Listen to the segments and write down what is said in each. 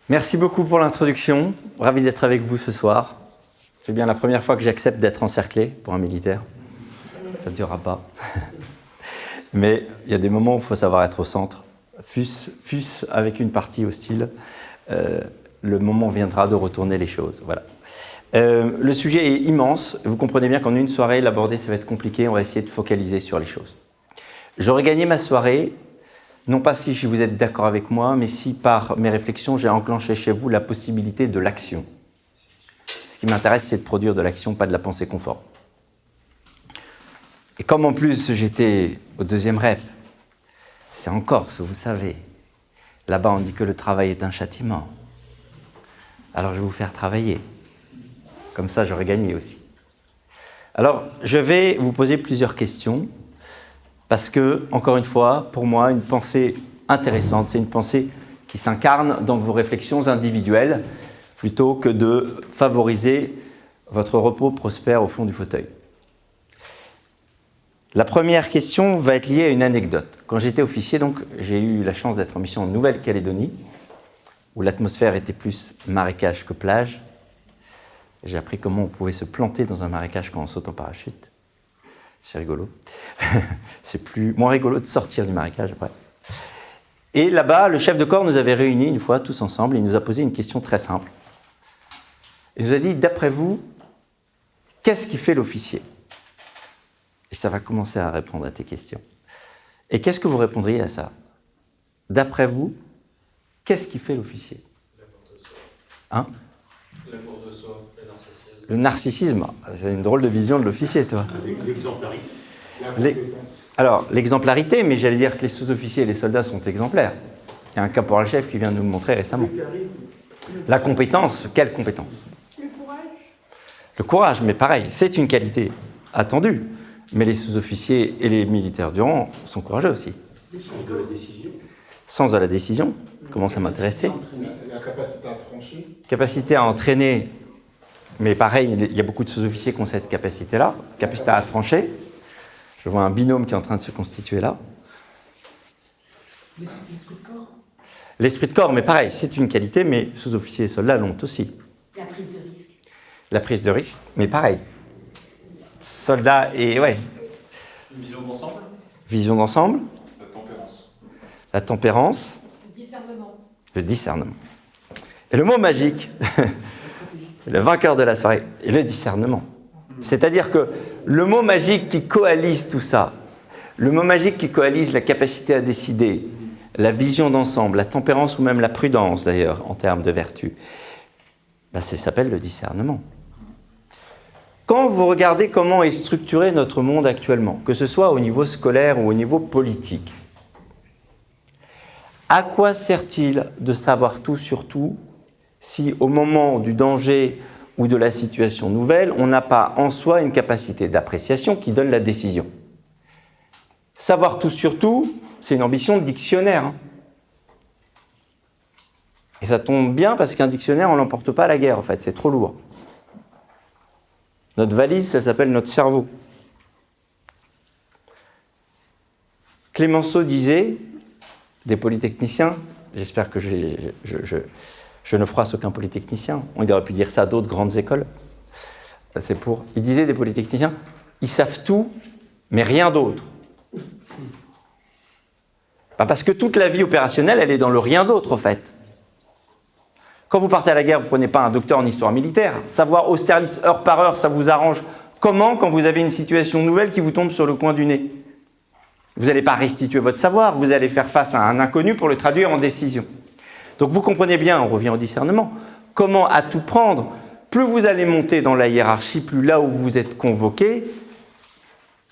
Merci beaucoup pour l'introduction. Ravi d'être avec vous ce soir. C'est bien la première fois que j'accepte d'être encerclé pour un militaire. Ça ne durera pas. Mais il y a des moments où il faut savoir être au centre. Fût-ce avec une partie hostile, le moment viendra de retourner les choses. Voilà. Le sujet est immense. Vous comprenez bien qu'en une soirée, l'aborder, ça va être compliqué. On va essayer de focaliser sur les choses. J'aurais gagné ma soirée, non pas si vous êtes d'accord avec moi, mais si par mes réflexions, j'ai enclenché chez vous la possibilité de l'action. Ce qui m'intéresse, c'est de produire de l'action, pas de la pensée conforme. Et comme en plus, j'étais au 2e rep, c'est en Corse, vous savez. Là-bas, on dit que le travail est un châtiment. Alors, je vais vous faire travailler. Comme ça, j'aurais gagné aussi. Alors, je vais vous poser plusieurs questions, parce que, encore une fois, pour moi, une pensée intéressante, c'est une pensée qui s'incarne dans vos réflexions individuelles, plutôt que de favoriser votre repos prospère au fond du fauteuil. La première question va être liée à une anecdote. Quand j'étais officier, donc, j'ai eu la chance d'être en mission en Nouvelle-Calédonie, où l'atmosphère était plus marécage que plage. J'ai appris comment on pouvait se planter dans un marécage quand on saute en parachute. C'est rigolo. C'est moins rigolo de sortir du marécage après. Et là-bas, le chef de corps nous avait réunis une fois, tous ensemble, et il nous a posé une question très simple. Il nous a dit, d'après vous, qu'est-ce qui fait l'officier ? Et ça va commencer à répondre à tes questions. Et qu'est-ce que vous répondriez à ça ? D'après vous, qu'est-ce qui fait l'officier ? L'amour de soi. Hein ? L'amour de soi, le narcissisme. Le narcissisme, c'est une drôle de vision de l'officier, toi. L'exemplarité. La compétence. Alors, l'exemplarité, mais j'allais dire que les sous-officiers et les soldats sont exemplaires. Il y a un caporal-chef qui vient de nous le montrer récemment. La compétence, quelle compétence ? Le courage. Le courage, mais pareil, c'est une qualité attendue. Mais les sous-officiers et les militaires du rang sont courageux aussi. Le sens de la décision. Sens de la décision, commence à m'intéresser. La capacité à trancher. Capacité à entraîner, mais pareil, il y a beaucoup de sous-officiers qui ont cette capacité-là. Capacité à trancher. Je vois un binôme qui est en train de se constituer là. L'esprit de corps. L'esprit de corps, mais pareil, c'est une qualité, mais sous-officiers et soldats l'ont aussi. La prise de risque. La prise de risque, mais pareil. Soldats et... ouais. Une vision d'ensemble. Vision d'ensemble. La tempérance. La tempérance. Le discernement. Le discernement. Et le mot magique, le vainqueur de la soirée, est le discernement. C'est-à-dire que le mot magique qui coalise tout ça, le mot magique qui coalise la capacité à décider, la vision d'ensemble, la tempérance ou même la prudence d'ailleurs, en termes de vertu, ben ça s'appelle le discernement. Quand vous regardez comment est structuré notre monde actuellement, que ce soit au niveau scolaire ou au niveau politique, à quoi sert-il de savoir tout sur tout si au moment du danger ou de la situation nouvelle, on n'a pas en soi une capacité d'appréciation qui donne la décision ? Savoir tout sur tout, c'est une ambition de dictionnaire. Hein. Et ça tombe bien parce qu'un dictionnaire, on ne l'emporte pas à la guerre en fait, c'est trop lourd. Notre valise, ça s'appelle notre cerveau. Clémenceau disait, des polytechniciens, j'espère que je ne froisse aucun polytechnicien, on aurait pu dire ça à d'autres grandes écoles, il disait des polytechniciens, ils savent tout, mais rien d'autre. Parce que toute la vie opérationnelle, elle est dans le rien d'autre, en fait. Quand vous partez à la guerre, vous ne prenez pas un docteur en histoire militaire. Savoir au service, heure par heure, ça vous arrange. Comment, quand vous avez une situation nouvelle qui vous tombe sur le coin du nez ? Vous n'allez pas restituer votre savoir, vous allez faire face à un inconnu pour le traduire en décision. Donc vous comprenez bien, on revient au discernement, comment à tout prendre, plus vous allez monter dans la hiérarchie, plus là où vous êtes convoqué,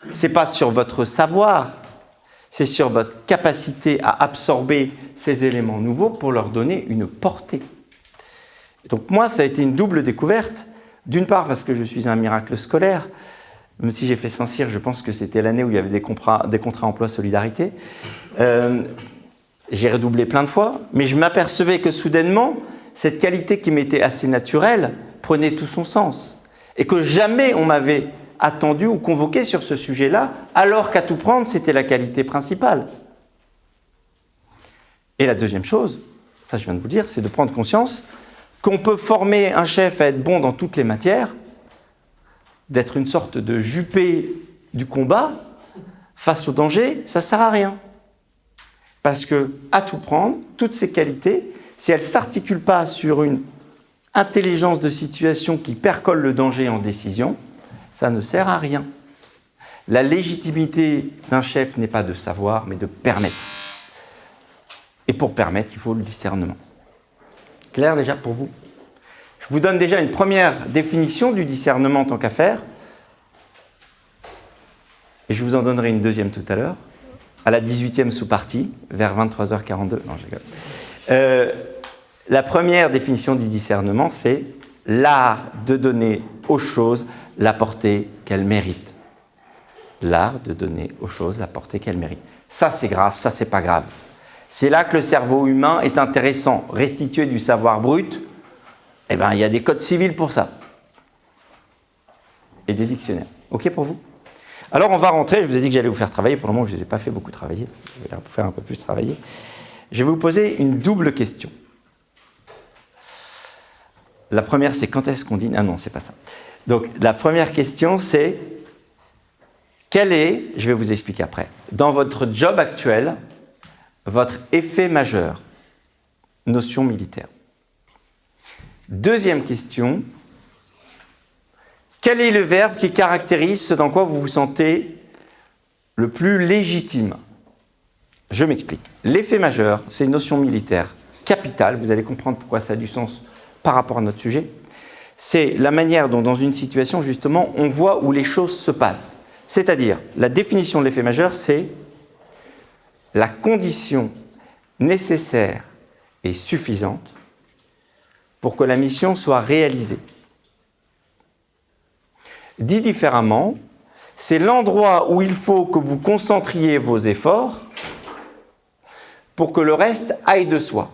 ce n'est pas sur votre savoir, c'est sur votre capacité à absorber ces éléments nouveaux pour leur donner une portée. Donc moi, ça a été une double découverte. D'une part, parce que je suis un miracle scolaire. Même si j'ai fait Saint-Cyr, je pense que c'était l'année où il y avait des contrats emploi solidarité. J'ai redoublé plein de fois, mais je m'apercevais que soudainement, cette qualité qui m'était assez naturelle prenait tout son sens. Et que jamais on m'avait attendu ou convoqué sur ce sujet-là, alors qu'à tout prendre, c'était la qualité principale. Et la deuxième chose, ça je viens de vous dire, c'est de prendre conscience qu'on peut former un chef à être bon dans toutes les matières, d'être une sorte de Juppé du combat, face au danger, ça ne sert à rien. Parce que, à tout prendre, toutes ces qualités, si elles ne s'articulent pas sur une intelligence de situation qui percole le danger en décision, ça ne sert à rien. La légitimité d'un chef n'est pas de savoir, mais de permettre. Et pour permettre, il faut le discernement. Clair déjà pour vous? Je vous donne déjà une première définition du discernement en tant qu'affaire. Et je vous en donnerai une deuxième tout à l'heure, à la 18e sous-partie, vers 23h42. Non, je rigole. La première définition du discernement, c'est l'art de donner aux choses la portée qu'elles méritent. L'art de donner aux choses la portée qu'elles méritent. Ça, c'est grave, ça, c'est pas grave. C'est là que le cerveau humain est intéressant. Restituer du savoir brut, eh ben, il y a des codes civils pour ça. Et des dictionnaires. OK pour vous? Alors, on va rentrer. Je vous ai dit que j'allais vous faire travailler. Pour le moment, je ne vous ai pas fait beaucoup travailler. Je vais vous faire un peu plus travailler. Je vais vous poser une double question. La première, c'est quand est-ce qu'on dîne? Ah non, c'est pas ça. Donc, la première question, c'est quel est, je vais vous expliquer après, dans votre job actuel, votre effet majeur? Notion militaire. Deuxième question, quel est le verbe qui caractérise ce dans quoi vous vous sentez le plus légitime? Je m'explique. L'effet majeur, c'est une notion militaire capitale, vous allez comprendre pourquoi ça a du sens par rapport à notre sujet. C'est la manière dont, dans une situation, justement, on voit où les choses se passent. C'est-à-dire, la définition de l'effet majeur, c'est la condition nécessaire et suffisante pour que la mission soit réalisée. Dit différemment, c'est l'endroit où il faut que vous concentriez vos efforts pour que le reste aille de soi.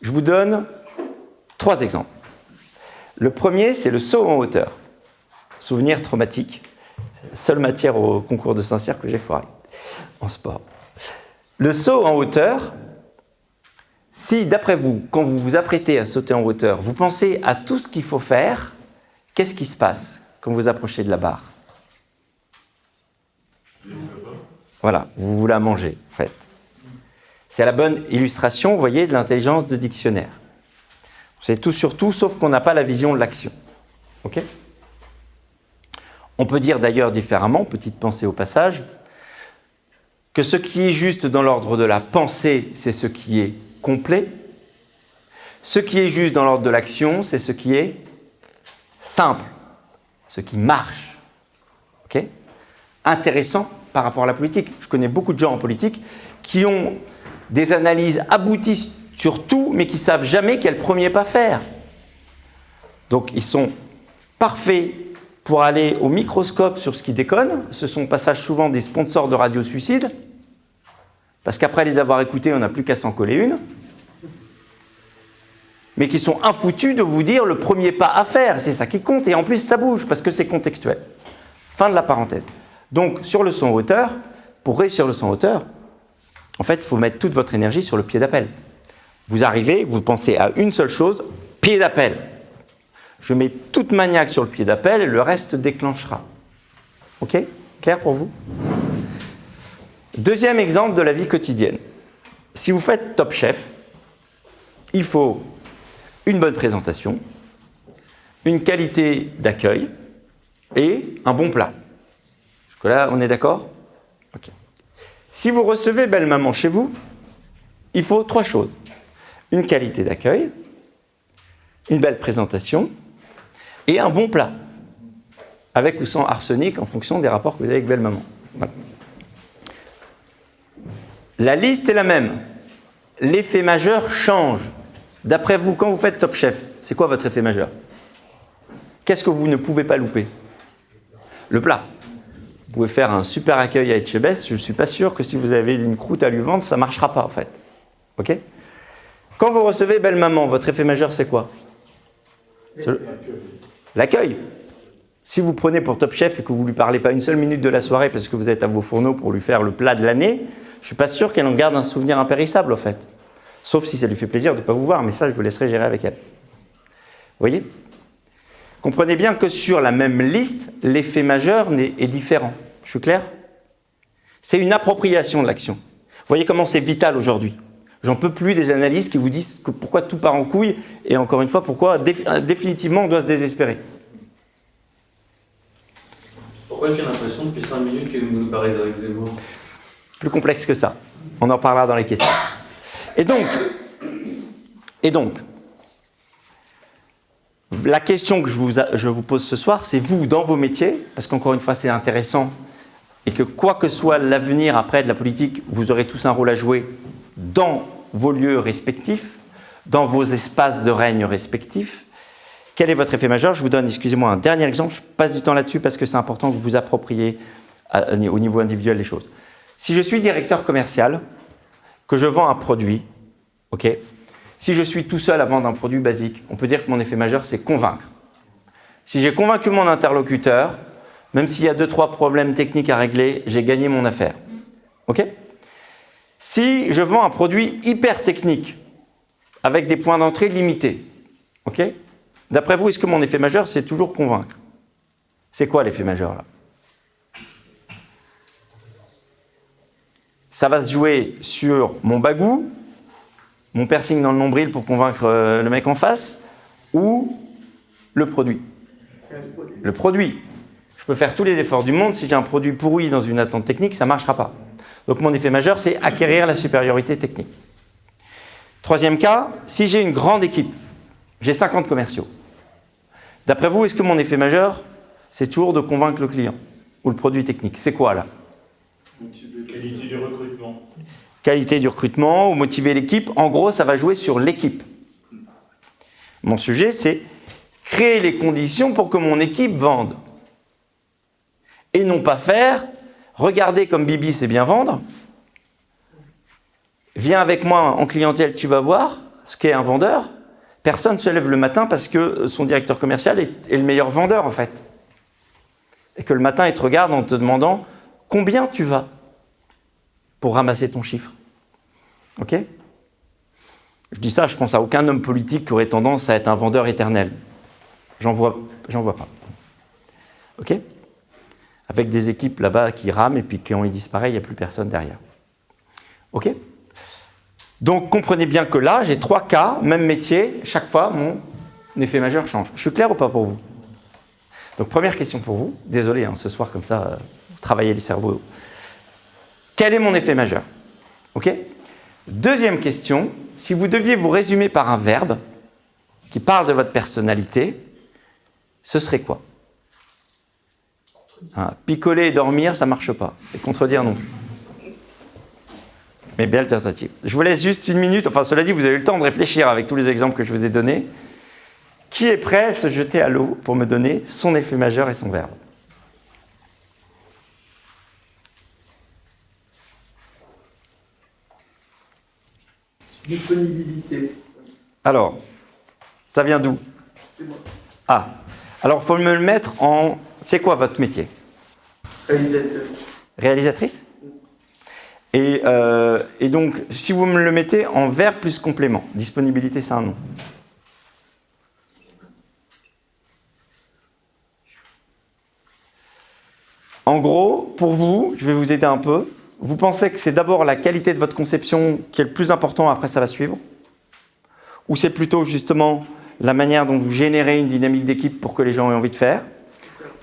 Je vous donne 3 exemples. Le premier, c'est le saut en hauteur. Souvenir traumatique. C'est la seule matière au concours de Saint-Cyr que j'ai foiré en sport. Le saut en hauteur, si d'après vous, quand vous vous apprêtez à sauter en hauteur, vous pensez à tout ce qu'il faut faire, qu'est-ce qui se passe quand vous approchez de la barre? Voilà, vous voulez la manger, en fait. C'est la bonne illustration, vous voyez, de l'intelligence de dictionnaire. C'est tout sur tout, sauf qu'on n'a pas la vision de l'action. OK? On peut dire d'ailleurs différemment, petite pensée au passage, que ce qui est juste dans l'ordre de la pensée, c'est ce qui est complet. Ce qui est juste dans l'ordre de l'action, c'est ce qui est simple, ce qui marche. OK? Intéressant par rapport à la politique. Je connais beaucoup de gens en politique qui ont des analyses abouties sur tout, mais qui ne savent jamais quel premier pas faire. Donc, ils sont parfaits pour aller au microscope sur ce qui déconne. Ce sont au passage souvent des sponsors de radio suicide, parce qu'après les avoir écoutés, on n'a plus qu'à s'en coller une. Mais qui sont infoutus de vous dire le premier pas à faire. C'est ça qui compte. Et en plus, ça bouge, parce que c'est contextuel. Fin de la parenthèse. Donc, sur le saut en hauteur, pour réussir le saut en hauteur, en fait, il faut mettre toute votre énergie sur le pied d'appel. Vous arrivez, vous pensez à une seule chose, pied d'appel. Je mets toute maniaque sur le pied d'appel et le reste déclenchera. OK? Clair pour vous? Deuxième exemple de la vie quotidienne. Si vous faites Top Chef, il faut une bonne présentation, une qualité d'accueil et un bon plat. Jusque-là, on est d'accord? OK. Si vous recevez Belle Maman chez vous, il faut 3 choses. Une qualité d'accueil, une belle présentation et un bon plat, avec ou sans arsenic en fonction des rapports que vous avez avec Belle Maman. Voilà. La liste est la même. L'effet majeur change. D'après vous, quand vous faites Top Chef, c'est quoi votre effet majeur? Qu'est-ce que vous ne pouvez pas louper? Le plat. Vous pouvez faire un super accueil à Etchebest, je ne suis pas sûr que si vous avez une croûte à lui vendre, ça ne marchera pas en fait. OK? Quand vous recevez Belle Maman, votre effet majeur c'est quoi? L'accueil. Si vous prenez pour Top Chef et que vous ne lui parlez pas une seule minute de la soirée parce que vous êtes à vos fourneaux pour lui faire le plat de l'année, je ne suis pas sûr qu'elle en garde un souvenir impérissable, en fait. Sauf si ça lui fait plaisir de ne pas vous voir, mais ça, je vous laisserai gérer avec elle. Vous voyez ? Comprenez bien que sur la même liste, l'effet majeur est différent. Je suis clair ? C'est une appropriation de l'action. Vous voyez comment c'est vital aujourd'hui. J'en peux plus des analyses qui vous disent que pourquoi tout part en couille et encore une fois, pourquoi définitivement on doit se désespérer. Pourquoi j'ai l'impression depuis 5 minutes que vous nous parlez d'Éric Zemmour? Plus complexe que ça. On en parlera dans les questions. Et donc, la question que je vous pose ce soir, c'est vous, dans vos métiers, parce qu'encore une fois, c'est intéressant, et que quoi que soit l'avenir après de la politique, vous aurez tous un rôle à jouer dans vos lieux respectifs, dans vos espaces de règne respectifs. Quel est votre effet majeur? Je vous donne, excusez-moi, un dernier exemple. Je passe du temps là-dessus parce que c'est important que vous vous appropriez au niveau individuel les choses. Si je suis directeur commercial, que je vends un produit, ok, si je suis tout seul à vendre un produit basique, on peut dire que mon effet majeur, c'est convaincre. Si j'ai convaincu mon interlocuteur, même s'il y a 2-3 problèmes techniques à régler, j'ai gagné mon affaire. Ok? Si je vends un produit hyper technique, avec des points d'entrée limités, ok? D'après vous, est-ce que mon effet majeur, c'est toujours convaincre? C'est quoi l'effet majeur là? Ça va se jouer sur mon bagou, mon piercing dans le nombril pour convaincre le mec en face, ou le produit. Le produit. Je peux faire tous les efforts du monde, si j'ai un produit pourri dans une attente technique, ça ne marchera pas. Donc mon effet majeur, c'est acquérir la supériorité technique. Troisième cas, si j'ai une grande équipe, j'ai 50 commerciaux. D'après vous, est-ce que mon effet majeur, c'est toujours de convaincre le client ou le produit technique? C'est quoi là? Qualité du recrutement. Qualité du recrutement ou motiver l'équipe. En gros, ça va jouer sur l'équipe. Mon sujet, c'est créer les conditions pour que mon équipe vende. Et non pas faire, regardez comme Bibi sait bien vendre, viens avec moi en clientèle, tu vas voir ce qu'est un vendeur. Personne ne se lève le matin parce que son directeur commercial est le meilleur vendeur en fait. Et que le matin, il te regarde en te demandant combien tu vas pour ramasser ton chiffre. Ok? Je dis ça, je pense à aucun homme politique qui aurait tendance à être un vendeur éternel. J'en vois pas. Ok? Avec des équipes là-bas qui rament et puis quand ils disparaissent, il n'y a plus personne derrière. Ok? Donc comprenez bien que là, j'ai 3 cas, même métier, chaque fois mon effet majeur change. Je suis clair ou pas pour vous? Donc première question pour vous, désolé, ce soir comme ça, travaillez les cerveaux. Quel est mon effet majeur? Ok? Deuxième question, si vous deviez vous résumer par un verbe qui parle de votre personnalité, ce serait quoi? Picoler et dormir, ça ne marche pas. Et contredire non plus. Mais belle tentative. Je vous laisse juste 1 minute. Enfin, cela dit, vous avez eu le temps de réfléchir avec tous les exemples que je vous ai donnés. Qui est prêt à se jeter à l'eau pour me donner son effet majeur et son verbe? Disponibilité. Alors, ça vient d'où? C'est moi. Ah, alors il faut me le mettre en... C'est quoi votre métier? Réalisateur. Réalisatrice? Et donc, si vous me le mettez en verbe plus complément, disponibilité, c'est un nom. En gros, pour vous, je vais vous aider un peu. Vous pensez que c'est d'abord la qualité de votre conception qui est le plus important, après ça va suivre? Ou c'est plutôt justement la manière dont vous générez une dynamique d'équipe pour que les gens aient envie de faire?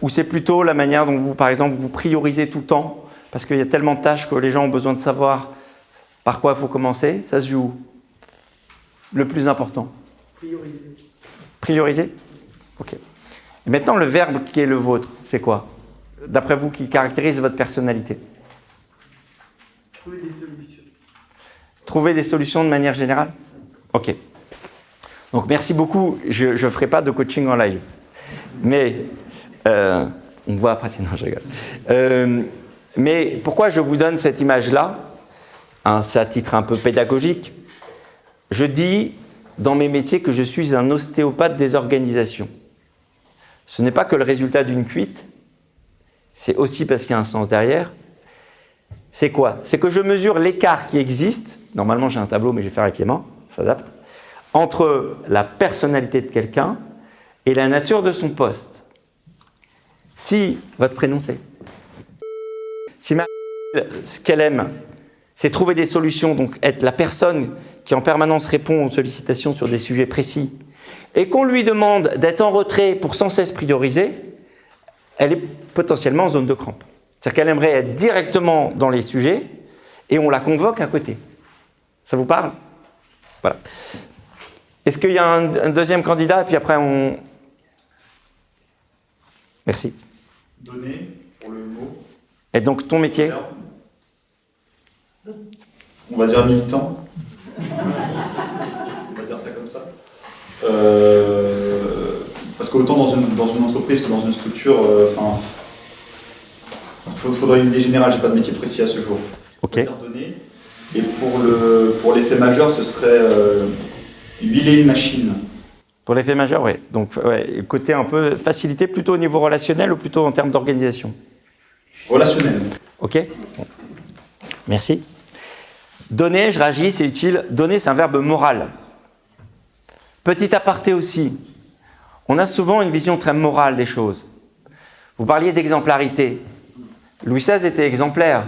Ou c'est plutôt la manière dont vous, par exemple, vous priorisez tout le temps parce qu'il y a tellement de tâches que les gens ont besoin de savoir par quoi il faut commencer? Ça se joue où? Le plus important? Prioriser. Prioriser? Ok. Et maintenant, le verbe qui est le vôtre, c'est quoi? D'après vous, qui caractérise votre personnalité? Trouver des solutions. Trouver des solutions de manière générale? Ok. Donc, merci beaucoup. Je ne ferai pas de coaching en live. Mais, on voit après, sinon je rigole. Mais pourquoi je vous donne cette image-là? C'est à titre un peu pédagogique. Je dis dans mes métiers que je suis un ostéopathe des organisations. ce n'est pas que le résultat d'une cuite, c'est aussi parce qu'il y a un sens derrière. C'est quoi? C'est que je mesure l'écart qui existe, normalement j'ai un tableau mais je vais faire avec les mains, ça s'adapte, entre la personnalité de quelqu'un et la nature de son poste. Si votre prénom c'est... Si ce qu'elle aime, c'est trouver des solutions, donc être la personne qui en permanence répond aux sollicitations sur des sujets précis, et qu'on lui demande d'être en retrait pour sans cesse prioriser, elle est potentiellement en zone de crampe. C'est-à-dire qu'elle aimerait être directement dans les sujets, et on la convoque à côté. Ça vous parle? Voilà. Est-ce qu'il y a un deuxième candidat, et puis après on... Merci. Donner, pour le mot. Et donc ton métier? On va dire militant. On va dire ça comme ça. Parce qu'autant dans une entreprise que dans une structure, faudrait une idée générale, j'ai pas de métier précis à ce jour. Ok. On va dire donner. Et pour l'effet majeur, ce serait huiler une machine. Pour l'effet majeur, oui. Donc, ouais, côté un peu facilité, plutôt au niveau relationnel ou plutôt en termes d'organisation? Relationnel. Ok. Bon. Merci. Donner, je réagis, c'est utile. Donner, c'est un verbe moral. Petit aparté aussi. On a souvent une vision très morale des choses. Vous parliez d'exemplarité. Louis XVI était exemplaire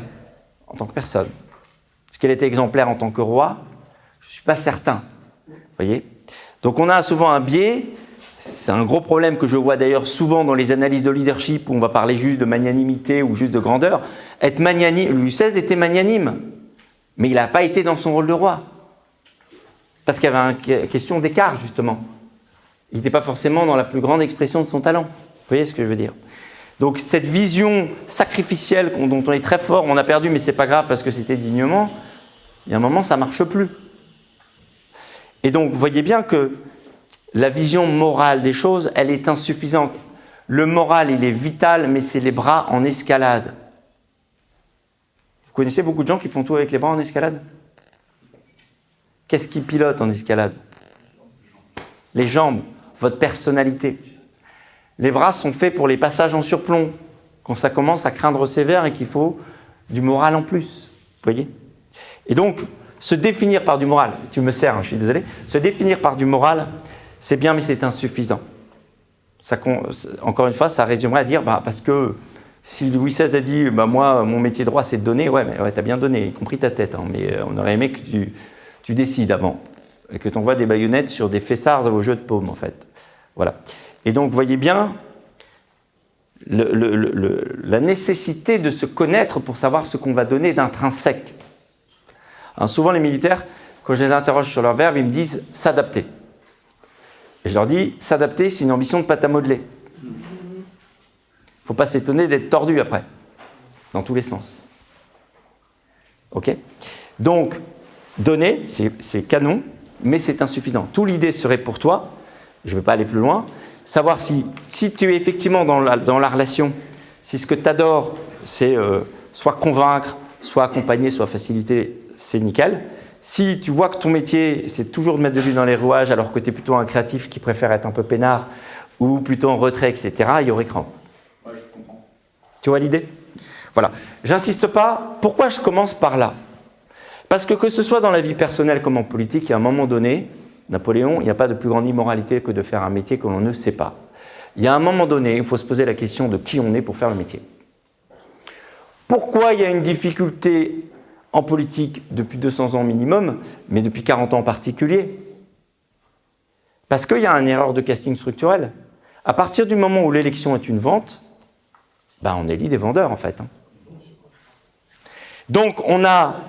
en tant que personne. Est-ce qu'il était exemplaire en tant que roi? Je ne suis pas certain. Vous voyez? Donc on a souvent un biais. C'est un gros problème que je vois d'ailleurs souvent dans les analyses de leadership où on va parler juste de magnanimité ou juste de grandeur. Être magnanime, Louis XVI était magnanime, mais il n'a pas été dans son rôle de roi. Parce qu'il y avait une question d'écart, justement. Il n'était pas forcément dans la plus grande expression de son talent. Vous voyez ce que je veux dire? Donc cette vision sacrificielle dont on est très fort, on a perdu, mais c'est pas grave parce que c'était dignement, il y a un moment, ça ne marche plus. Et donc, vous voyez bien que la vision morale des choses, elle est insuffisante. Le moral, il est vital, mais c'est les bras en escalade. Vous connaissez beaucoup de gens qui font tout avec les bras en escalade? Qu'est-ce qui pilote en escalade? Les jambes, votre personnalité. Les bras sont faits pour les passages en surplomb, quand ça commence à craindre sévère et qu'il faut du moral en plus. Vous voyez? Et donc, se définir par du moral, tu me sers, hein, je suis désolé, se définir par du moral, c'est bien, mais c'est insuffisant. Encore une fois, ça résumerait à dire, parce que si Louis XVI a dit, moi, mon métier de roi, c'est de donner, ouais, mais ouais, t'as bien donné, y compris ta tête, hein, mais on aurait aimé que tu décides avant, et que tu envoies des baïonnettes sur des fessards au jeu de paume, en fait. Voilà. Et donc, vous voyez bien la nécessité de se connaître pour savoir ce qu'on va donner d'intrinsèque. Alors, souvent, les militaires, quand je les interroge sur leur verbe, ils me disent « s'adapter ». Et je leur dis « s'adapter, c'est une ambition de pâte à modeler ». Il ne faut pas s'étonner d'être tordu après, dans tous les sens. Ok? Donc, donner, c'est canon, mais c'est insuffisant. Toute l'idée serait pour toi, je ne vais pas aller plus loin, savoir si tu es effectivement dans la relation, si ce que tu adores, c'est soit convaincre, soit accompagner, soit faciliter, c'est nickel. Si tu vois que ton métier, c'est toujours de mettre de l'huile dans les rouages, alors que tu es plutôt un créatif qui préfère être un peu peinard, ou plutôt en retrait, etc., il y aurait crampe. Ouais, je comprends. Tu vois l'idée? Voilà. J'insiste pas. Pourquoi je commence par là? Parce que ce soit dans la vie personnelle comme en politique, il y a un moment donné, Napoléon, il n'y a pas de plus grande immoralité que de faire un métier que l'on ne sait pas. Il y a un moment donné, il faut se poser la question de qui on est pour faire le métier. Pourquoi il y a une difficulté en politique depuis 200 ans minimum, mais depuis 40 ans en particulier? Parce qu'il y a une erreur de casting structurel. À partir du moment où l'élection est une vente, on élit des vendeurs en fait. Donc on a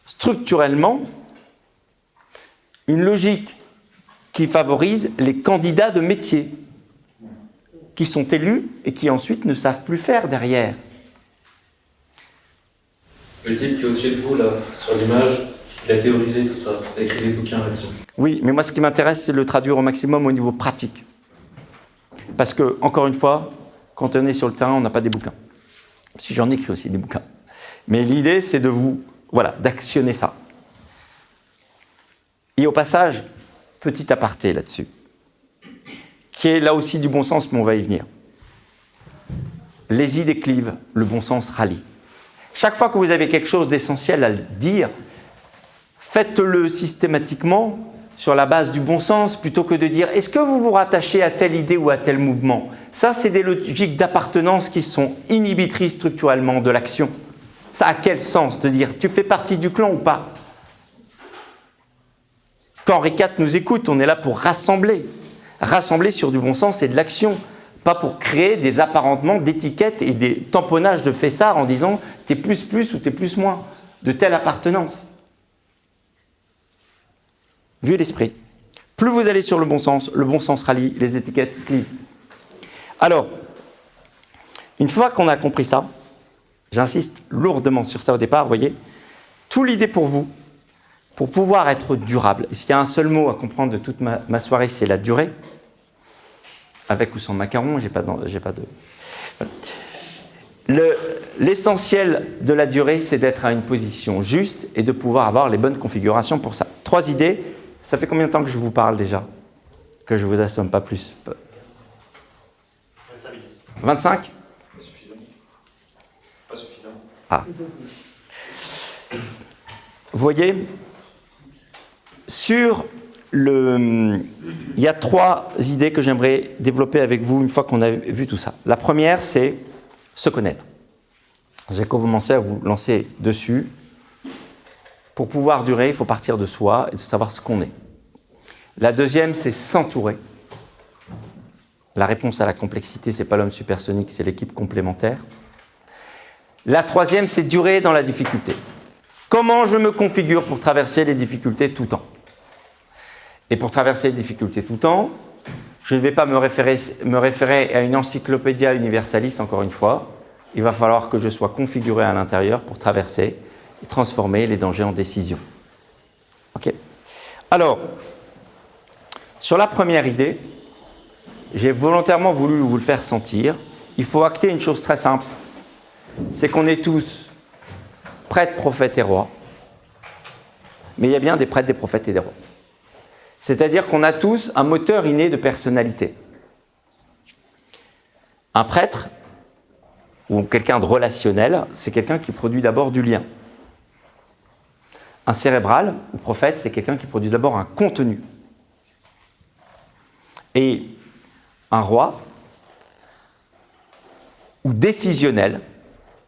structurellement une logique qui favorise les candidats de métier, qui sont élus et qui ensuite ne savent plus faire derrière. Le type qui est au-dessus de vous, là, sur l'image, il a théorisé tout ça, il a écrit des bouquins là-dessus. Oui, mais moi ce qui m'intéresse, c'est de le traduire au maximum au niveau pratique. Parce que, encore une fois, quand on est sur le terrain, on n'a pas des bouquins. Si j'en écris aussi des bouquins. Mais l'idée, c'est de d'actionner ça. Et au passage, petit aparté là-dessus. qui est là aussi du bon sens, mais on va y venir. Les idées clivent, le bon sens rallie. Chaque fois que vous avez quelque chose d'essentiel à dire, faites-le systématiquement sur la base du bon sens, plutôt que de dire « est-ce que vous vous rattachez à telle idée ou à tel mouvement ?» Ça, c'est des logiques d'appartenance qui sont inhibitrices structurellement de l'action. Ça a quel sens de dire « tu fais partie du clan ou pas ?» Quand Henri IV nous écoute, on est là pour rassembler. Rassembler sur du bon sens et de l'action, pas pour créer des apparentements d'étiquettes et des tamponnages de fessards en disant « t'es plus ou t'es plus moins » de telle appartenance. Vu l'esprit. Plus vous allez sur le bon sens rallie, les étiquettes clivent. Alors, une fois qu'on a compris ça, j'insiste lourdement sur ça au départ, vous voyez, toute l'idée pour vous, pour pouvoir être durable, et s'il y a un seul mot à comprendre de toute ma soirée, c'est la durée, avec ou sans macaron, j'ai pas de... Voilà. L'essentiel de la durée, c'est d'être à une position juste et de pouvoir avoir les bonnes configurations pour ça. 3 idées. Ça fait combien de temps que je vous parle déjà? Que je vous assomme pas plus? 25 minutes. 25? Pas suffisamment. Pas suffisamment. Ah. Vous voyez, il y a 3 idées que j'aimerais développer avec vous une fois qu'on a vu tout ça. La première, c'est se connaître. J'ai commencé à vous lancer dessus. Pour pouvoir durer, il faut partir de soi et de savoir ce qu'on est. La deuxième, c'est s'entourer. La réponse à la complexité, ce n'est pas l'homme supersonique, c'est l'équipe complémentaire. La troisième, c'est durer dans la difficulté. Comment je me configure pour traverser les difficultés tout le temps? Et pour traverser les difficultés tout le temps, je ne vais pas me référer à une encyclopédia universaliste, encore une fois. Il va falloir que je sois configuré à l'intérieur pour traverser et transformer les dangers en décisions. Ok. Alors, sur la première idée, j'ai volontairement voulu vous le faire sentir. Il faut acter une chose très simple, c'est qu'on est tous prêtres, prophètes et rois, mais il y a bien des prêtres, des prophètes et des rois. C'est-à-dire qu'on a tous un moteur inné de personnalité. Un prêtre, ou quelqu'un de relationnel, c'est quelqu'un qui produit d'abord du lien. Un cérébral, ou prophète, c'est quelqu'un qui produit d'abord un contenu. Et un roi, ou décisionnel,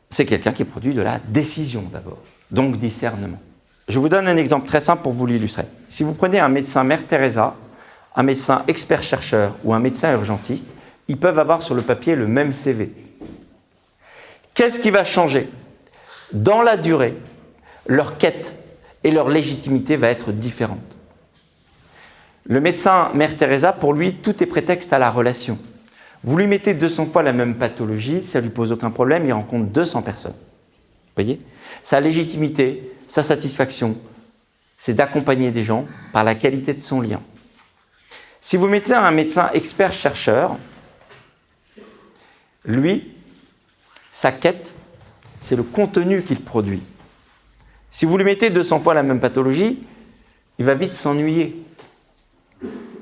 c'est quelqu'un qui produit de la décision d'abord, donc discernement. Je vous donne un exemple très simple pour vous l'illustrer. Si vous prenez un médecin Mère Teresa, un médecin expert-chercheur ou un médecin urgentiste, ils peuvent avoir sur le papier le même CV. Qu'est-ce qui va changer? Dans la durée, leur quête et leur légitimité va être différente. Le médecin Mère Teresa, pour lui, tout est prétexte à la relation. Vous lui mettez 200 fois la même pathologie, ça ne lui pose aucun problème, il rencontre 200 personnes. Vous voyez? Sa légitimité, sa satisfaction, c'est d'accompagner des gens par la qualité de son lien. Si vous mettez un médecin expert-chercheur, lui, sa quête, c'est le contenu qu'il produit. Si vous lui mettez 200 fois la même pathologie, il va vite s'ennuyer.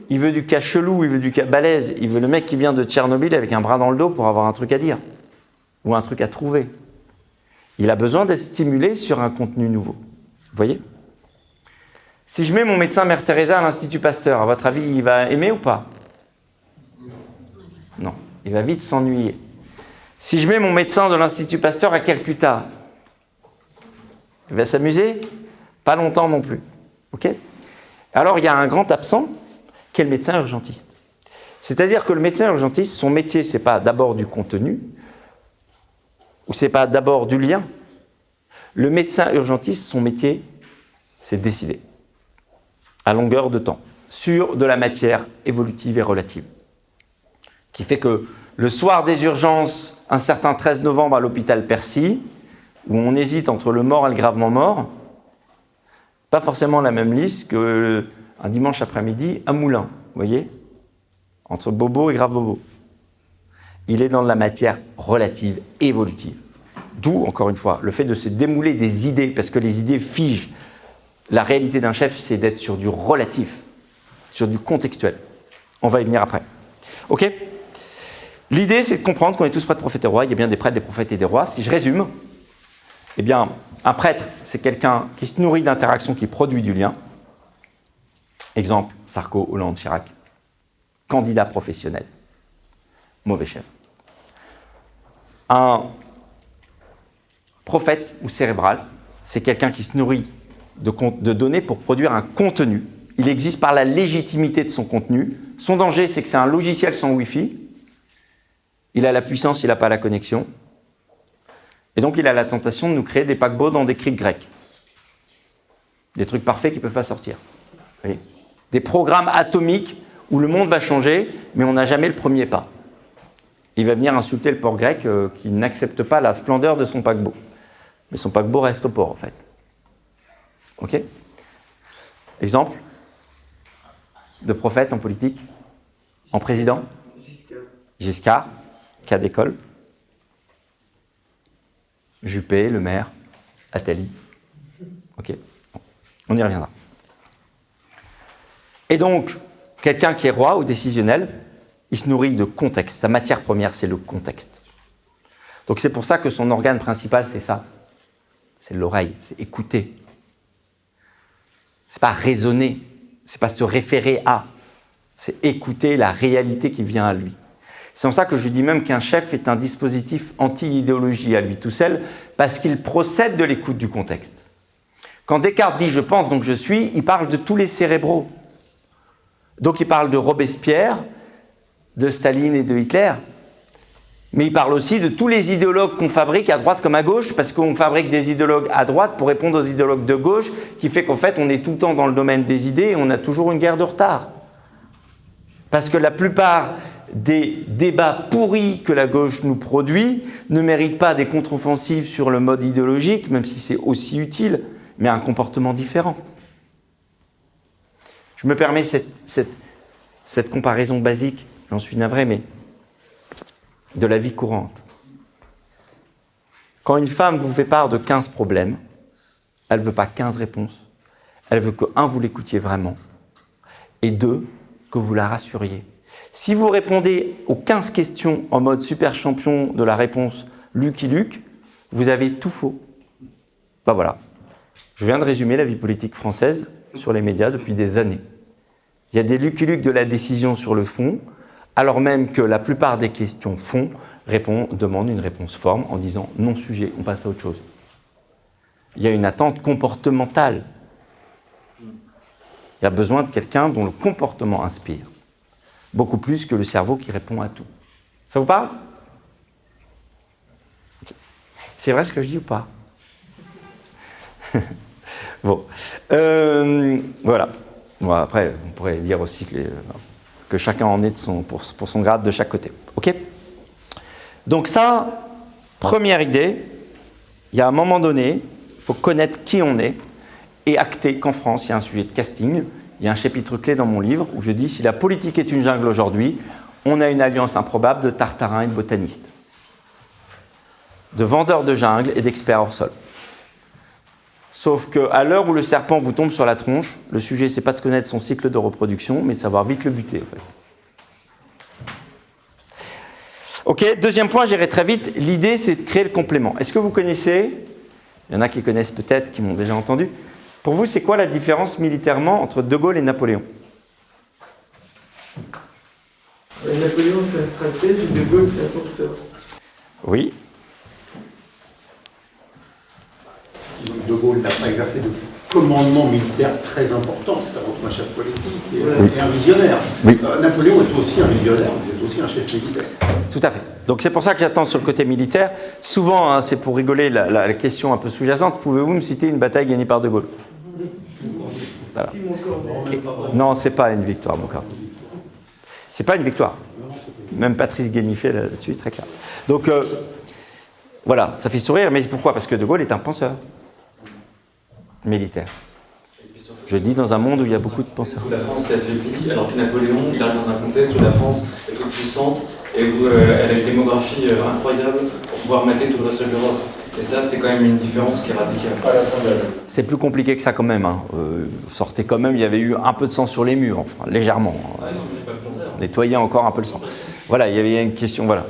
Il veut du cas chelou, il veut du cas balèze, il veut le mec qui vient de Tchernobyl avec un bras dans le dos pour avoir un truc à dire ou un truc à trouver. Il a besoin d'être stimulé sur un contenu nouveau. Vous voyez? Si je mets mon médecin Mère Teresa à l'Institut Pasteur, à votre avis, il va aimer ou pas? Non, il va vite s'ennuyer. Si je mets mon médecin de l'Institut Pasteur à Calcutta, il va s'amuser? Pas longtemps non plus. Ok? Alors, il y a un grand absent qui est le médecin urgentiste. C'est-à-dire que le médecin urgentiste, son métier, ce n'est pas d'abord du contenu, ou ce n'est pas d'abord du lien. Le médecin urgentiste, son métier, c'est de décider, à longueur de temps, sur de la matière évolutive et relative. Qui fait que le soir des urgences, un certain 13 novembre à l'hôpital Percy, où on hésite entre le mort et le gravement mort, pas forcément la même liste qu'un dimanche après-midi à Moulins, vous voyez, entre bobo et grave bobo. Il est dans la matière relative, évolutive. D'où, encore une fois, le fait de se démouler des idées, parce que les idées figent. La réalité d'un chef, c'est d'être sur du relatif, sur du contextuel. On va y venir après. Ok? L'idée, c'est de comprendre qu'on est tous prêtres, prophètes et rois. Il y a bien des prêtres, des prophètes et des rois. Si je résume, eh bien, un prêtre, c'est quelqu'un qui se nourrit d'interactions, qui produit du lien. Exemple, Sarko, Hollande, Chirac. Candidat professionnel. Mauvais chef. Un prophète ou cérébral, c'est quelqu'un qui se nourrit de données pour produire un contenu. Il existe par la légitimité de son contenu. Son danger, c'est que c'est un logiciel sans Wi-Fi. Il a la puissance, il n'a pas la connexion. Et donc, il a la tentation de nous créer des paquebots dans des criques grecs. Des trucs parfaits qui ne peuvent pas sortir. Vous voyez ? Des programmes atomiques où le monde va changer, mais on n'a jamais le premier pas. Il va venir insulter le port grec qui n'accepte pas la splendeur de son paquebot. Mais son paquebot reste au port, en fait. Ok ? Exemple de prophète en politique, en président ? Giscard, cas d'école. Juppé, Le Maire, Attali. Ok, bon. On y reviendra. Et donc, quelqu'un qui est roi ou décisionnel, il se nourrit de contexte. Sa matière première, c'est le contexte. Donc c'est pour ça que son organe principal, c'est ça. C'est l'oreille, c'est écouter. C'est pas raisonner, c'est pas se référer à. C'est écouter la réalité qui vient à lui. C'est en ça que je dis même qu'un chef est un dispositif anti-idéologie à lui tout seul, parce qu'il procède de l'écoute du contexte. Quand Descartes dit « je pense donc je suis », il parle de tous les cérébraux. Donc il parle de Robespierre, de Staline et de Hitler, mais il parle aussi de tous les idéologues qu'on fabrique à droite comme à gauche, parce qu'on fabrique des idéologues à droite pour répondre aux idéologues de gauche, qui fait qu'en fait on est tout le temps dans le domaine des idées et on a toujours une guerre de retard. Parce que la plupart des débats pourris que la gauche nous produit ne méritent pas des contre-offensives sur le mode idéologique, même si c'est aussi utile, mais un comportement différent. Je me permets cette comparaison basique, j'en suis navré, mais de la vie courante. Quand une femme vous fait part de 15 problèmes, elle ne veut pas 15 réponses, elle veut que, 1, vous l'écoutiez vraiment, et 2, que vous la rassuriez. Si vous répondez aux 15 questions en mode super champion de la réponse Lucky Luke, vous avez tout faux. Ben voilà. Je viens de résumer la vie politique française sur les médias depuis des années. Il y a des Lucky Luke de la décision sur le fond, alors même que la plupart des questions fond demandent une réponse forme en disant non sujet, on passe à autre chose. Il y a une attente comportementale. Il y a besoin de quelqu'un dont le comportement inspire. Beaucoup plus que le cerveau qui répond à tout. Ça vous parle ? Okay. C'est vrai ce que je dis ou pas ? Bon. Voilà. Bon, après, on pourrait dire aussi que chacun en est pour son grade de chaque côté. Ok ? Donc ça, première idée, il y a un moment donné, il faut connaître qui on est et acter qu'en France, il y a un sujet de casting. Il y a un chapitre clé dans mon livre où je dis « Si la politique est une jungle aujourd'hui, on a une alliance improbable de tartarins et de botanistes, de vendeurs de jungle et d'experts hors sol. » Sauf qu'à l'heure où le serpent vous tombe sur la tronche, le sujet, c'est pas de connaître son cycle de reproduction, mais de savoir vite le buter, en fait. Ok, deuxième point, j'irai très vite. L'idée, c'est de créer le complément. Est-ce que vous connaissez, il y en a qui connaissent peut-être, qui m'ont déjà entendu, pour vous, c'est quoi la différence militairement entre De Gaulle et Napoléon ? Napoléon, c'est un stratège et De Gaulle, c'est un penseur. Oui. De Gaulle n'a pas exercé de commandement militaire très important, c'est avant tout un chef politique et un visionnaire. Oui. Napoléon est aussi un visionnaire, il est aussi un chef militaire. Tout à fait. Donc c'est pour ça que j'attends sur le côté militaire. Souvent, hein, c'est pour rigoler la question un peu sous-jacente. Pouvez-vous me citer une bataille gagnée par De Gaulle ? Voilà. Non, c'est pas une victoire, mon cas. C'est pas une victoire. Même Patrice Guénifet là-dessus, très clair. Donc voilà, ça fait sourire, mais pourquoi ? Parce que De Gaulle est un penseur militaire. Je dis dans un monde où il y a beaucoup de penseurs. Où la France s'est affaiblie, alors que Napoléon, il arrive dans un contexte où la France est toute puissante et où elle a une démographie incroyable pour pouvoir mater tout le reste de l'Europe. Et ça, c'est quand même une différence qui est radicale. C'est plus compliqué que ça quand même. Hein. Sortez quand même, il y avait eu un peu de sang sur les murs, enfin, légèrement. Ah non, mais j'ai pas besoin d'air. nettoyer encore un peu le sang. Voilà, il y avait une question, voilà.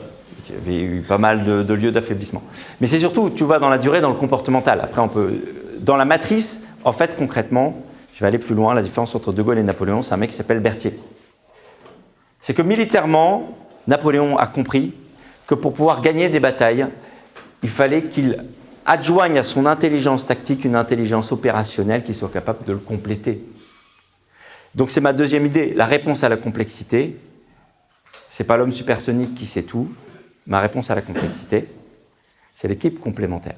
Il y avait eu pas mal de lieux d'affaiblissement. Mais c'est surtout, tu vois, dans la durée, dans le comportemental. Après, on peut... Dans la matrice, en fait, concrètement, je vais aller plus loin, la différence entre De Gaulle et Napoléon, c'est un mec qui s'appelle Berthier. C'est que militairement, Napoléon a compris que pour pouvoir gagner des batailles, il fallait qu'il adjoigne à son intelligence tactique une intelligence opérationnelle qui soit capable de le compléter. Donc c'est ma deuxième idée, la réponse à la complexité. C'est pas l'homme supersonique qui sait tout. Ma réponse à la complexité, c'est l'équipe complémentaire.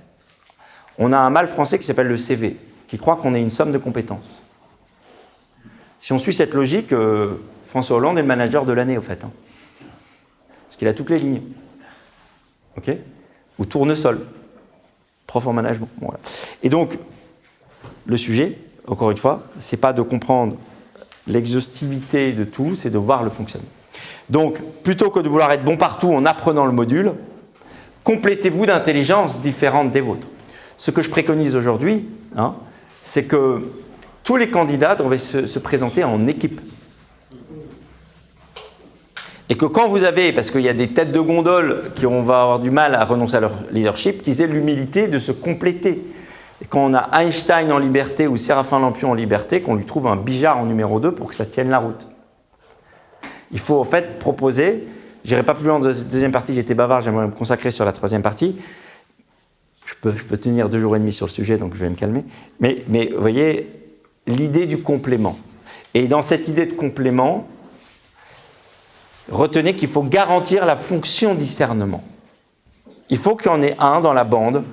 On a un mal français qui s'appelle le CV, qui croit qu'on est une somme de compétences. Si on suit cette logique, François Hollande est le manager de l'année, au fait. Hein. Parce qu'il a toutes les lignes. OK ? Ou tournesol. Prof en management. Bon, voilà. Et donc, le sujet, encore une fois, c'est pas de comprendre l'exhaustivité de tout, c'est de voir le fonctionnement. Donc, plutôt que de vouloir être bon partout en apprenant le module, complétez-vous d'intelligences différentes des vôtres. Ce que je préconise aujourd'hui, hein, c'est que tous les candidats devraient se présenter en équipe. Et que quand vous avez, parce qu'il y a des têtes de gondole qui vont avoir du mal à renoncer à leur leadership, qu'ils aient l'humilité de se compléter. Et quand on a Einstein en liberté ou Séraphin Lampion en liberté, qu'on lui trouve un Bijard en numéro 2 pour que ça tienne la route. Il faut en fait proposer, je n'irai pas plus loin dans la deuxième partie, j'étais bavard, j'aimerais me consacrer sur la troisième partie. Je peux tenir 2 jours et demi sur le sujet, donc je vais me calmer. Mais vous voyez, l'idée du complément. Et dans cette idée de complément, retenez qu'il faut garantir la fonction discernement. Il faut qu'il y en ait un dans la bande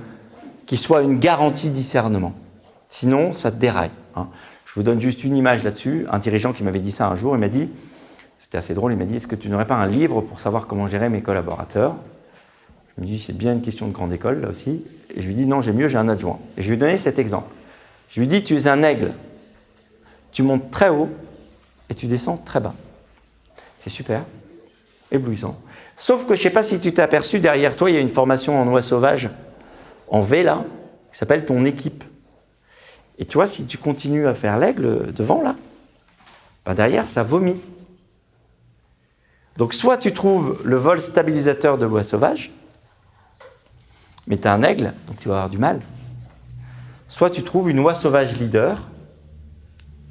qui soit une garantie discernement. Sinon, ça déraille. Hein. Je vous donne juste une image là-dessus. Un dirigeant qui m'avait dit ça un jour, il m'a dit, c'était assez drôle, il m'a dit, est-ce que tu n'aurais pas un livre pour savoir comment gérer mes collaborateurs ? Je me dis, c'est bien une question de grande école, là aussi. Et je lui dis, non, j'ai mieux, j'ai un adjoint. Et je lui ai donné cet exemple. Je lui dis, tu es un aigle. Tu montes très haut et tu descends très bas. C'est super, éblouissant. Sauf que je ne sais pas si tu t'es aperçu, derrière toi, il y a une formation en oie sauvage, en V, là, qui s'appelle ton équipe. Et tu vois, si tu continues à faire l'aigle devant, là, ben derrière, ça vomit. Donc, soit tu trouves le vol stabilisateur de l'oie sauvage, mais tu as un aigle, donc tu vas avoir du mal. Soit tu trouves une oie sauvage leader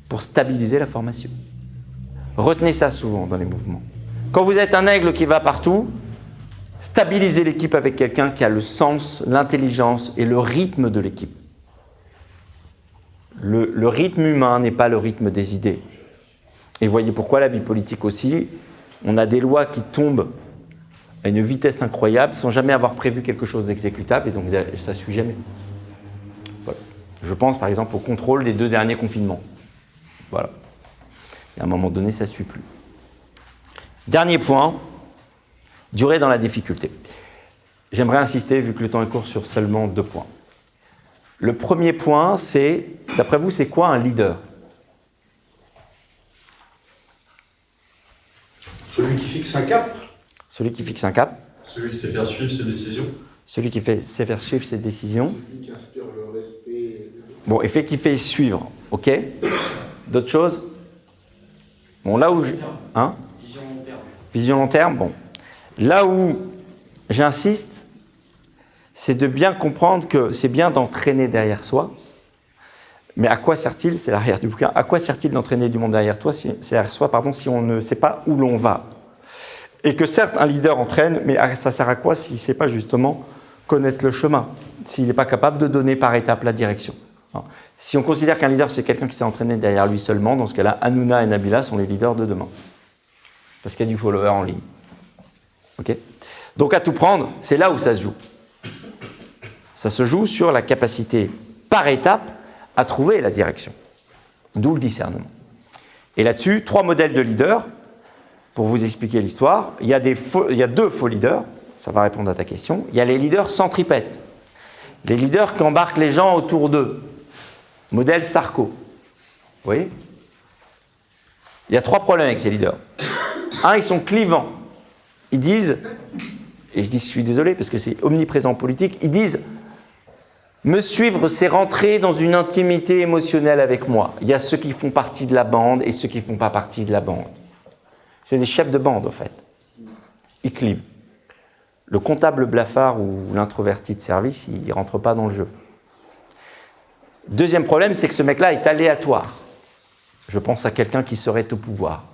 pour stabiliser la formation. Retenez ça souvent dans les mouvements. Quand vous êtes un aigle qui va partout, stabilisez l'équipe avec quelqu'un qui a le sens, l'intelligence et le rythme de l'équipe. Le rythme humain n'est pas le rythme des idées. Et voyez pourquoi la vie politique aussi, on a des lois qui tombent à une vitesse incroyable sans jamais avoir prévu quelque chose d'exécutable et donc ça ne suit jamais. Voilà. Je pense par exemple au contrôle des 2 derniers confinements. Voilà. Et à un moment donné, ça ne suit plus. Dernier point, durer dans la difficulté. J'aimerais insister, vu que le temps est court, sur seulement 2 points. Le premier point, c'est, d'après vous, c'est quoi un leader ? Celui qui fixe un cap. Celui qui fixe un cap. Celui qui sait faire suivre ses décisions. Celui qui sait faire suivre ses décisions. Celui qui inspire le respect. Bon, et qui fait suivre, ok ? D'autres choses ? Bon, là où... Hein ? Vision long terme. Vision long terme, bon. Là où j'insiste, c'est de bien comprendre que c'est bien d'entraîner derrière soi, mais à quoi sert-il, c'est l'arrière du bouquin, à quoi sert-il d'entraîner du monde derrière soi, si on ne sait pas où l'on va ? Et que certes, un leader entraîne, mais ça sert à quoi s'il ne sait pas justement connaître le chemin, s'il n'est pas capable de donner par étapes la direction ? Si on considère qu'un leader, c'est quelqu'un qui s'est entraîné derrière lui seulement, dans ce cas-là, Hanouna et Nabila sont les leaders de demain. Parce qu'il y a du follower en ligne. Ok ? Donc, à tout prendre, c'est là où ça se joue. Ça se joue sur la capacité, par étape, à trouver la direction. D'où le discernement. Et là-dessus, 3 modèles de leaders, pour vous expliquer l'histoire. Il y a 2 faux leaders, ça va répondre à ta question. Il y a les leaders centripètes. Les leaders qui embarquent les gens autour d'eux. Modèle Sarko. Vous voyez ? Il y a 3 problèmes avec ces leaders. Un, ils sont clivants. Ils disent, et je suis désolé parce que c'est omniprésent en politique, ils disent « Me suivre, c'est rentrer dans une intimité émotionnelle avec moi. Il y a ceux qui font partie de la bande et ceux qui ne font pas partie de la bande. » C'est des chefs de bande, en fait. Ils clivent. Le comptable blafard ou l'introverti de service, il ne rentre pas dans le jeu. Deuxième problème, c'est que ce mec-là est aléatoire. Je pense à quelqu'un qui serait au pouvoir.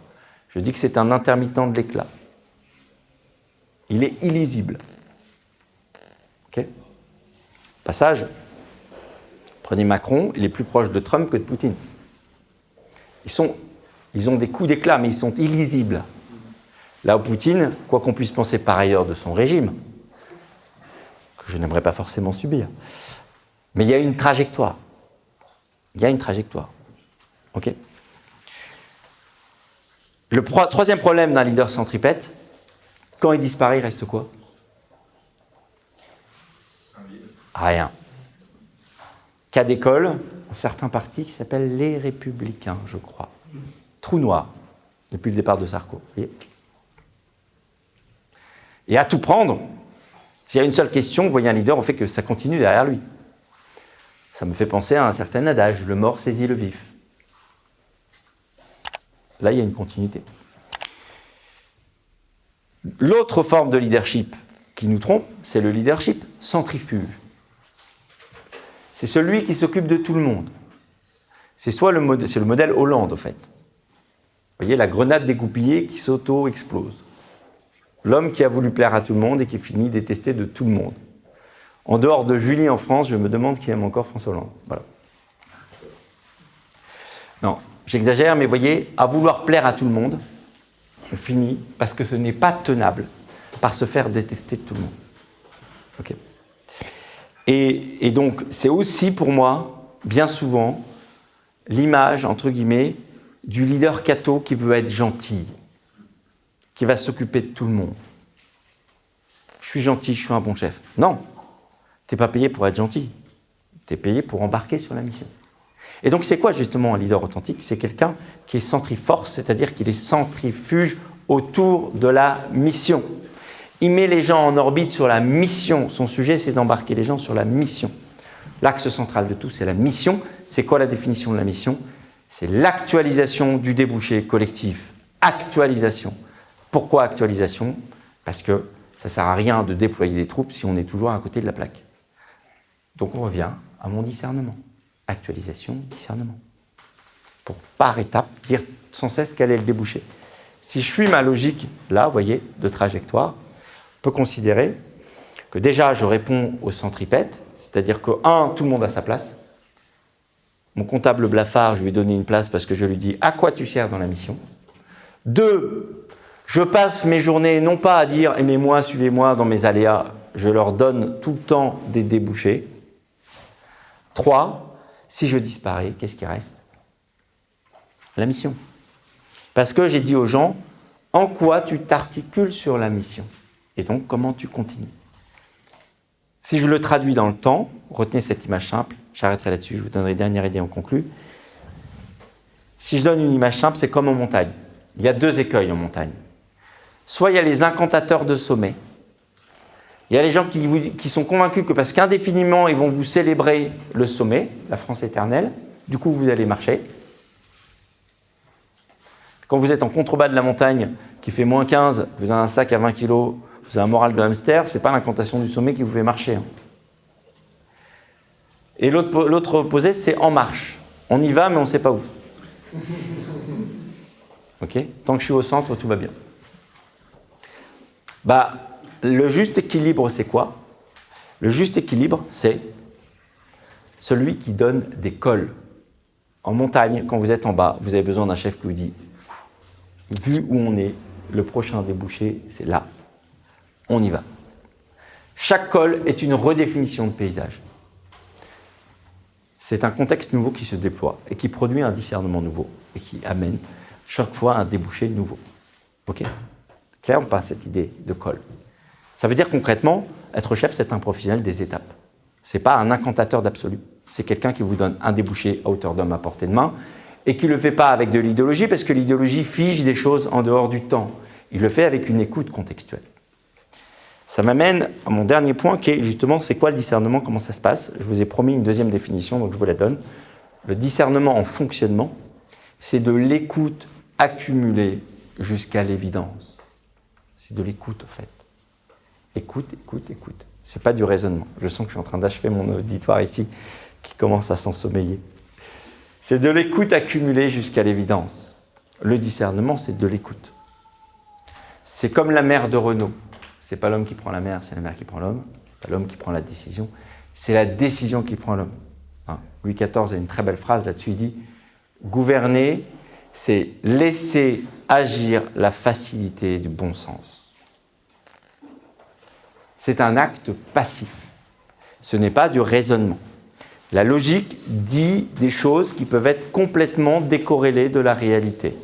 Je dis que c'est un intermittent de l'éclat. Il est illisible. Ok ? Passage. Prenez Macron, il est plus proche de Trump que de Poutine. Ils ont des coups d'éclat, mais ils sont illisibles. Là où Poutine, quoi qu'on puisse penser par ailleurs de son régime, que je n'aimerais pas forcément subir, mais il y a une trajectoire. Il y a une trajectoire. Ok ? Le troisième problème d'un leader centripète, quand il disparaît, il reste quoi ? Rien. Cas d'école, un certain parti qui s'appelle les Républicains, je crois. Trou noir, depuis le départ de Sarko. Vous voyez ? Et à tout prendre, s'il y a une seule question, vous voyez un leader, on fait que ça continue derrière lui. Ça me fait penser à un certain adage, le mort saisit le vif. Là, il y a une continuité. L'autre forme de leadership qui nous trompe, c'est le leadership centrifuge. C'est celui qui s'occupe de tout le monde. C'est le modèle Hollande, en fait. Vous voyez, la grenade dégoupillée qui s'auto-explose. L'homme qui a voulu plaire à tout le monde et qui finit détesté de tout le monde. En dehors de Julie en France, je me demande qui aime encore François Hollande. Voilà. Non, j'exagère, mais voyez, à vouloir plaire à tout le monde, on finit parce que ce n'est pas tenable par se faire détester de tout le monde. Ok. Et donc, c'est aussi pour moi, bien souvent, l'image, entre guillemets, du leader catho qui veut être gentil, qui va s'occuper de tout le monde. Je suis gentil, je suis un bon chef. Non, tu n'es pas payé pour être gentil. Tu es payé pour embarquer sur la mission. Et donc, c'est quoi justement un leader authentique ? C'est quelqu'un qui est centriforce, c'est-à-dire qu'il est centrifuge autour de la mission. Il met les gens en orbite sur la mission. Son sujet, c'est d'embarquer les gens sur la mission. L'axe central de tout, c'est la mission. C'est quoi la définition de la mission ? C'est l'actualisation du débouché collectif. Actualisation. Pourquoi actualisation ? Parce que ça ne sert à rien de déployer des troupes si on est toujours à côté de la plaque. Donc on revient à mon discernement. Actualisation, discernement. Pour par étape dire sans cesse quel est le débouché. Si je suis ma logique là, vous voyez, de trajectoire, on peut considérer que déjà je réponds au centripète, c'est-à-dire que 1, tout le monde a sa place. Mon comptable blafard, je lui ai donné une place parce que je lui dis à quoi tu sers dans la mission. 2, je passe mes journées non pas à dire aimez-moi, suivez-moi dans mes aléas, je leur donne tout le temps des débouchés. 3, si je disparais, qu'est-ce qui reste ? La mission. Parce que j'ai dit aux gens, en quoi tu t'articules sur la mission ? Et donc, comment tu continues ? Si je le traduis dans le temps, retenez cette image simple, j'arrêterai là-dessus, je vous donnerai une dernière idée, on conclut. Si je donne une image simple, c'est comme en montagne. Il y a 2 écueils en montagne. Soit il y a les incantateurs de sommet. Il y a les gens qui sont convaincus que parce qu'indéfiniment, ils vont vous célébrer le sommet, la France éternelle, du coup, vous allez marcher. Quand vous êtes en contrebas de la montagne, qui fait moins 15, vous avez un sac à 20 kg, vous avez un moral de hamster, ce n'est pas l'incantation du sommet qui vous fait marcher. Hein. Et l'autre opposé, c'est en marche. On y va, mais on ne sait pas où. Ok ? Tant que je suis au centre, tout va bien. Le juste équilibre, c'est quoi ? Le juste équilibre, c'est celui qui donne des cols. En montagne, quand vous êtes en bas, vous avez besoin d'un chef qui vous dit vu où on est, le prochain débouché, c'est là. On y va. Chaque col est une redéfinition de paysage. C'est un contexte nouveau qui se déploie et qui produit un discernement nouveau et qui amène chaque fois un débouché nouveau. Ok ? Clair ou pas cette idée de col ? Ça veut dire concrètement, être chef, c'est un professionnel des étapes. Ce n'est pas un incantateur d'absolu. C'est quelqu'un qui vous donne un débouché à hauteur d'homme à portée de main et qui ne le fait pas avec de l'idéologie parce que l'idéologie fige des choses en dehors du temps. Il le fait avec une écoute contextuelle. Ça m'amène à mon dernier point qui est justement, c'est quoi le discernement, comment ça se passe ? Je vous ai promis une deuxième définition, donc je vous la donne. Le discernement en fonctionnement, c'est de l'écoute accumulée jusqu'à l'évidence. C'est de l'écoute, en fait. Écoute, écoute, écoute. C'est pas du raisonnement. Je sens que je suis en train d'achever mon auditoire ici, qui commence à s'ensommeiller. C'est de l'écoute accumulée jusqu'à l'évidence. Le discernement, c'est de l'écoute. C'est comme la mer de Renault. C'est pas l'homme qui prend la mer, c'est la mer qui prend l'homme. C'est pas l'homme qui prend la décision, c'est la décision qui prend l'homme. Hein, Louis XIV a une très belle phrase là-dessus, il dit « Gouverner, c'est laisser agir la facilité du bon sens. » C'est un acte passif. Ce n'est pas du raisonnement. La logique dit des choses qui peuvent être complètement décorrélées de la réalité.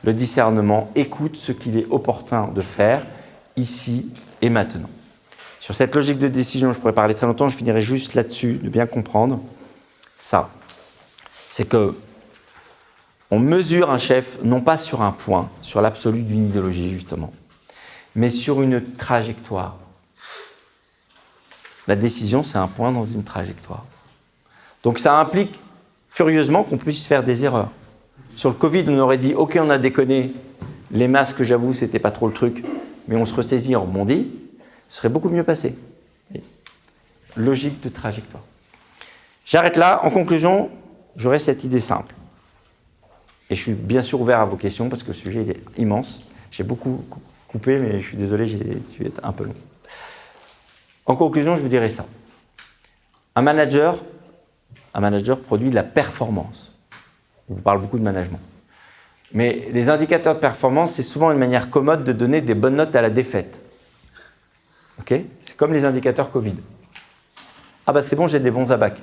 Le discernement écoute ce qu'il est opportun de faire ici et maintenant. Sur cette logique de décision, je pourrais parler très longtemps, je finirai juste là-dessus, de bien comprendre ça. C'est que on mesure un chef non pas sur un point, sur l'absolu d'une idéologie justement, mais sur une trajectoire. La décision, c'est un point dans une trajectoire. Donc ça implique furieusement qu'on puisse faire des erreurs. Sur le Covid, on aurait dit « Ok, on a déconné, les masques, j'avoue, c'était pas trop le truc, mais on se ressaisit, on rebondit », ce serait beaucoup mieux passé. Logique de trajectoire. J'arrête là. En conclusion, j'aurai cette idée simple. Et je suis bien sûr ouvert à vos questions parce que le sujet il est immense. J'ai beaucoup coupé, mais je suis désolé, j'ai dû être un peu long. En conclusion, je vous dirais ça. Un manager produit de la performance. On vous parle beaucoup de management. Mais les indicateurs de performance, c'est souvent une manière commode de donner des bonnes notes à la défaite. Okay, c'est comme les indicateurs Covid. Ah bah c'est bon, j'ai des bons à bac.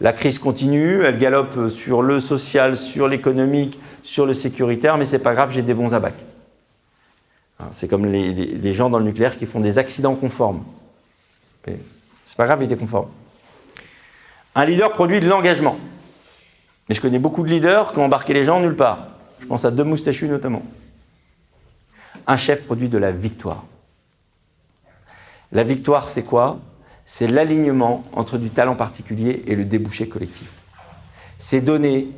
La crise continue, elle galope sur le social, sur l'économique, sur le sécuritaire, mais c'est pas grave, j'ai des bons à bac. C'est comme les gens dans le nucléaire qui font des accidents conformes. C'est pas grave, il est conforme. Un leader produit de l'engagement. Mais je connais beaucoup de leaders qui ont embarqué les gens nulle part. Je pense à 2 moustachus notamment. Un chef produit de la victoire. La victoire, c'est quoi? C'est l'alignement entre du talent particulier et le débouché collectif. C'est donner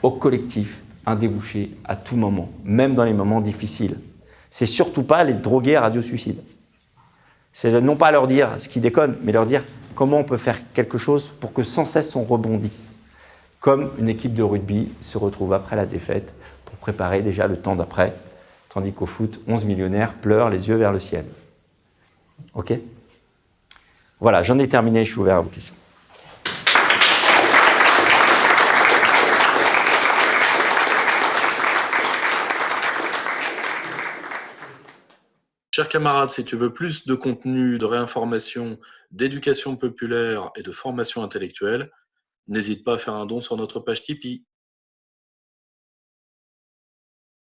au collectif un débouché à tout moment, même dans les moments difficiles. C'est surtout pas les droguer à radio-suicide. C'est non pas leur dire ce qui déconne, mais leur dire comment on peut faire quelque chose pour que sans cesse on rebondisse. Comme une équipe de rugby se retrouve après la défaite pour préparer déjà le temps d'après, tandis qu'au foot, 11 millionnaires pleurent les yeux vers le ciel. Ok? Voilà, j'en ai terminé, je suis ouvert à vos questions. Chers camarades, si tu veux plus de contenu, de réinformation, d'éducation populaire et de formation intellectuelle, n'hésite pas à faire un don sur notre page Tipeee.